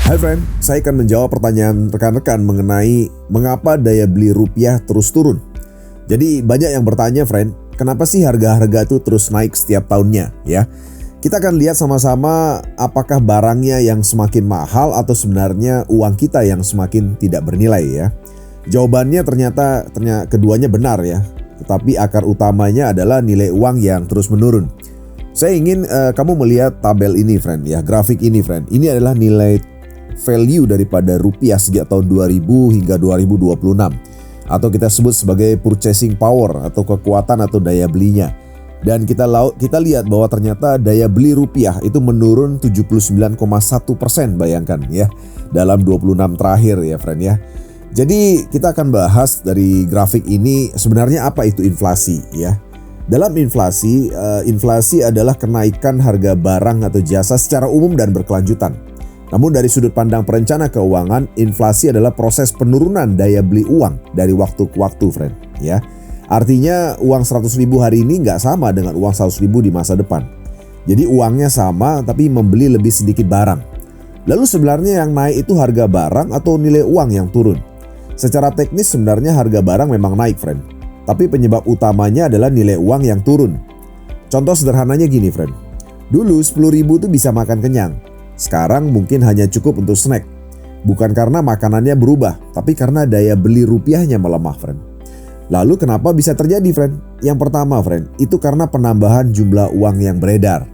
Hai friend, saya akan menjawab pertanyaan rekan-rekan mengenai mengapa daya beli rupiah terus turun. Jadi banyak yang bertanya friend, kenapa sih harga-harga itu terus naik setiap tahunnya ya? Kita akan lihat sama-sama apakah barangnya yang semakin mahal atau sebenarnya uang kita yang semakin tidak bernilai ya. Jawabannya ternyata keduanya benar ya, tetapi akar utamanya adalah nilai uang yang terus menurun. Saya ingin kamu melihat tabel ini friend ya, grafik ini friend. Ini adalah nilai value daripada rupiah sejak tahun 2000 hingga 2026 atau kita sebut sebagai purchasing power atau kekuatan atau daya belinya. Dan kita lihat bahwa ternyata daya beli rupiah itu menurun 79,1%, bayangkan ya, dalam 26 terakhir ya friend ya. Jadi kita akan bahas dari grafik ini sebenarnya apa itu inflasi ya. Dalam inflasi adalah kenaikan harga barang atau jasa secara umum dan berkelanjutan. Namun dari sudut pandang perencana keuangan, inflasi adalah proses penurunan daya beli uang dari waktu ke waktu, friend. Ya, artinya uang 100.000 hari ini nggak sama dengan uang 100.000 di masa depan. Jadi uangnya sama tapi membeli lebih sedikit barang. Lalu sebenarnya yang naik itu harga barang atau nilai uang yang turun? Secara teknis sebenarnya harga barang memang naik, friend. Tapi penyebab utamanya adalah nilai uang yang turun. Contoh sederhananya gini, friend. Dulu 10.000 itu bisa makan kenyang. Sekarang mungkin hanya cukup untuk snack. Bukan karena makanannya berubah, tapi karena daya beli rupiahnya melemah, friend. Lalu kenapa bisa terjadi, friend? Yang pertama, friend, itu karena penambahan jumlah uang yang beredar.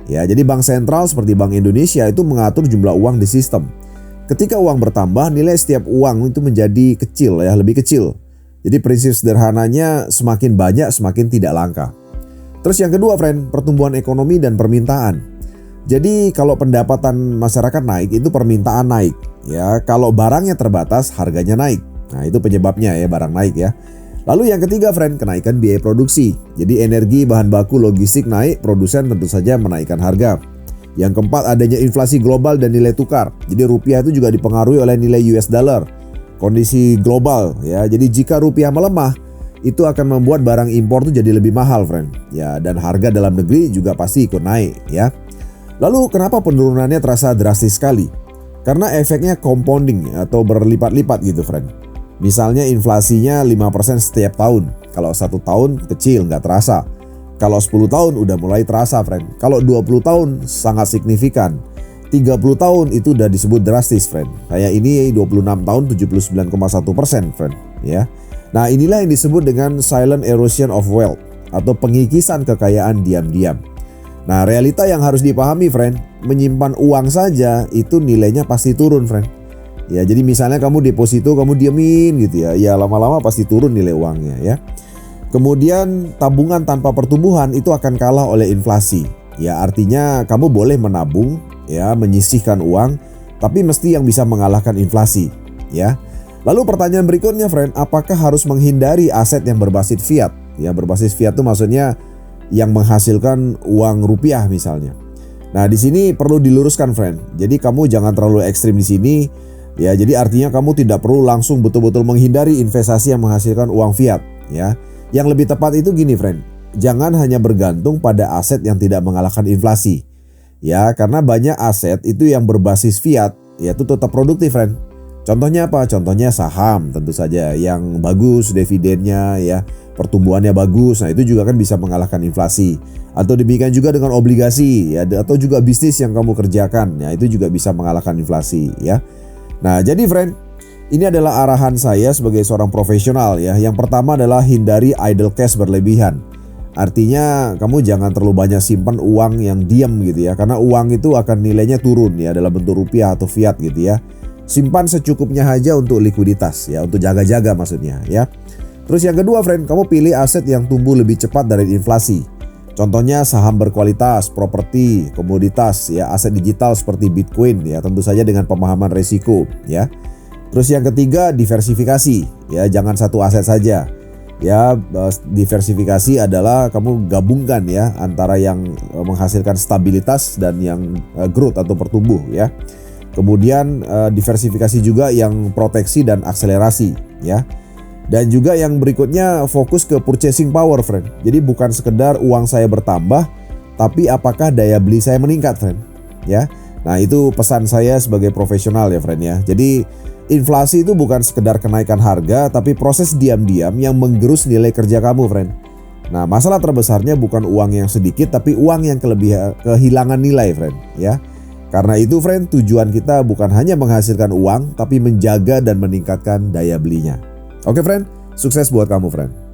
Ya, jadi bank sentral seperti Bank Indonesia itu mengatur jumlah uang di sistem. Ketika uang bertambah, nilai setiap uang itu menjadi kecil ya, lebih kecil. Jadi prinsip sederhananya semakin banyak semakin tidak langka. Terus yang kedua, friend, pertumbuhan ekonomi dan permintaan. Jadi kalau pendapatan masyarakat naik itu permintaan naik ya. Kalau barangnya terbatas harganya naik. Nah itu penyebabnya ya, barang naik ya. Lalu yang ketiga friend, kenaikan biaya produksi. Jadi energi, bahan baku, logistik naik, produsen tentu saja menaikkan harga. Yang keempat, adanya inflasi global dan nilai tukar. Jadi rupiah itu juga dipengaruhi oleh nilai US dollar. Kondisi global ya. Jadi jika rupiah melemah, itu akan membuat barang impor itu jadi lebih mahal friend. Ya, dan harga dalam negeri juga pasti ikut naik ya. Lalu kenapa penurunannya terasa drastis sekali? Karena efeknya compounding atau berlipat-lipat gitu friend. Misalnya inflasinya 5% setiap tahun. Kalau 1 tahun kecil nggak terasa. Kalau 10 tahun udah mulai terasa friend. Kalau 20 tahun sangat signifikan. 30 tahun itu udah disebut drastis friend. Kayak ini 26 tahun 79,1% friend ya. Nah inilah yang disebut dengan silent erosion of wealth atau pengikisan kekayaan diam-diam. Nah realita yang harus dipahami friend, menyimpan uang saja itu nilainya pasti turun friend. Ya jadi misalnya kamu deposito kamu diamin gitu ya, ya lama-lama pasti turun nilai uangnya ya. Kemudian tabungan tanpa pertumbuhan itu akan kalah oleh inflasi. Ya artinya kamu boleh menabung ya, menyisihkan uang, tapi mesti yang bisa mengalahkan inflasi ya. Lalu pertanyaan berikutnya friend, apakah harus menghindari aset yang berbasis fiat? Ya berbasis fiat itu maksudnya yang menghasilkan uang rupiah misalnya. Nah, di sini perlu diluruskan friend. Jadi kamu jangan terlalu ekstrim di sini. Ya, jadi artinya kamu tidak perlu langsung betul-betul menghindari investasi yang menghasilkan uang fiat, ya. Yang lebih tepat itu gini, friend. Jangan hanya bergantung pada aset yang tidak mengalahkan inflasi. Ya, karena banyak aset itu yang berbasis fiat, yaitu tetap produktif, friend. Contohnya apa? Contohnya saham tentu saja yang bagus dividennya ya, pertumbuhannya bagus. Nah, itu juga kan bisa mengalahkan inflasi. Atau demikian juga dengan obligasi ya, atau juga bisnis yang kamu kerjakan. Ya, itu juga bisa mengalahkan inflasi ya. Nah, jadi friend, ini adalah arahan saya sebagai seorang profesional ya. Yang pertama adalah hindari idle cash berlebihan. Artinya kamu jangan terlalu banyak simpan uang yang diam gitu ya, karena uang itu akan nilainya turun ya dalam bentuk rupiah atau fiat gitu ya. Simpan secukupnya aja untuk likuiditas ya, untuk jaga-jaga maksudnya ya. Terus yang kedua friend, kamu pilih aset yang tumbuh lebih cepat dari inflasi. Contohnya saham berkualitas, properti, komoditas ya, aset digital seperti Bitcoin ya, tentu saja dengan pemahaman resiko ya. Terus yang ketiga diversifikasi ya, jangan satu aset saja. Ya, diversifikasi adalah kamu gabungkan ya antara yang menghasilkan stabilitas dan yang growth atau pertumbuh ya. Kemudian diversifikasi juga yang proteksi dan akselerasi ya. Dan juga yang berikutnya fokus ke purchasing power friend. Jadi bukan sekedar uang saya bertambah, tapi apakah daya beli saya meningkat friend ya. Nah, itu pesan saya sebagai profesional ya friend ya. Jadi inflasi itu bukan sekedar kenaikan harga, tapi proses diam-diam yang menggerus nilai kerja kamu friend. Nah, masalah terbesarnya bukan uang yang sedikit, tapi uang yang kehilangan nilai friend ya. Karena itu friend, tujuan kita bukan hanya menghasilkan uang, tapi menjaga dan meningkatkan daya belinya. Oke friend, sukses buat kamu friend.